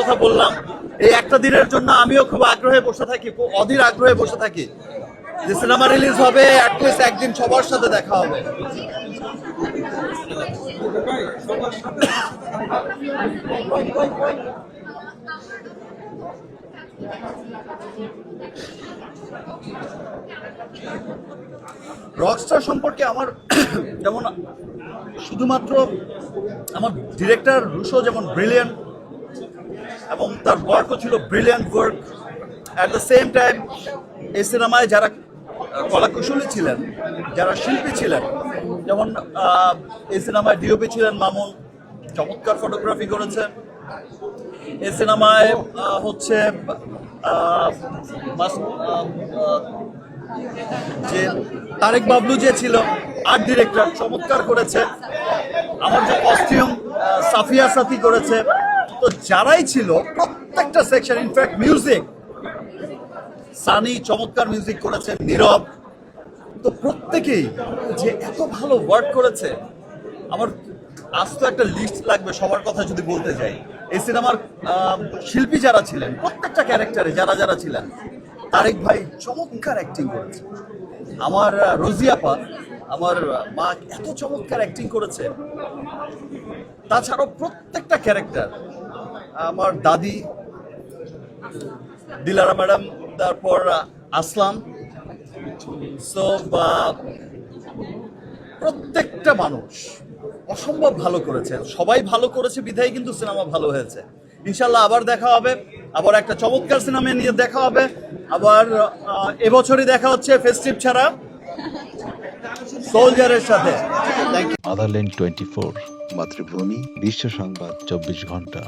কথা বললাম, এই একটা দিনের জন্য আমিও খুব আগ্রহে বসে থাকি, খুব অধীর আগ্রহে বসে থাকি যে সিনেমা রিলিজ হবে, অ্যাটলিস্ট একদিন সবার সাথে দেখা হবে। রকস্টার সম্পর্কে আমার যেমন শুধুমাত্র আমার ডিরেক্টর রুশো যেমন ব্রিলিয়ান্ট এবং তার ওয়ার্কও ছিল brilliant work, at the same time এই সিনেমায় যারা কলাকুশলী ছিলেন, যারা শিল্পী ছিলেন, যেমন এই সিনেমায় ডিওপি ছিলেন মামুন, চমৎকার ফটোগ্রাফি করেছেন। এই সিনেমায় হচ্ছে যে তারেক বাবলু যে ছিল আর্ট ডিরেক্টর, চমৎকার করেছে। আমার যে কস্টিউম সাফিয়া সাথী করেছে। তো যারাই ছিল প্রত্যেকটা সেকশন, ইনফ্যাক্ট মিউজিক সানি চমৎকার মিউজিক করেছেন, নীরব, তো প্রত্যেকেই যে এত ভালো ওয়ার্ক করেছে। আমার আজ তো একটা লিস্ট লাগবে সবার কথা যদি বলতে যাই। এই সিনেমার শিল্পী যারা ছিলেন প্রত্যেকটা ক্যারেক্টারে যারা যারা ছিলেন, তারেক ভাই চমৎকার অ্যাক্টিং করেছে। আমার রোজিয়াপা, আমার মা এত চমৎকার অ্যাক্টিং করেছে। তাছাড়াও প্রত্যেকটা ক্যারেক্টার, আমার দাদি দিলারা ম্যাডাম, তারপর আসলাম, সো প্রত্যেকটা মানুষ অসম্ভব ভালো করেছে। সবাই ভালো করেছে বিধায় কিন্তু সিনেমা ভালো হয়েছে। ইনশাল্লাহ আবার দেখা হবে, আবার একটা চমৎকার সিনেমা নিয়ে দেখা হবে। আবার এবছরই দেখা হচ্ছে ফেস্টিভ ছাড়া সোলজারের সাথে। Thank you. আদারল্যান্ড 24 মাতৃভূমি বিশ্ব সংবাদ 24 ঘন্টা।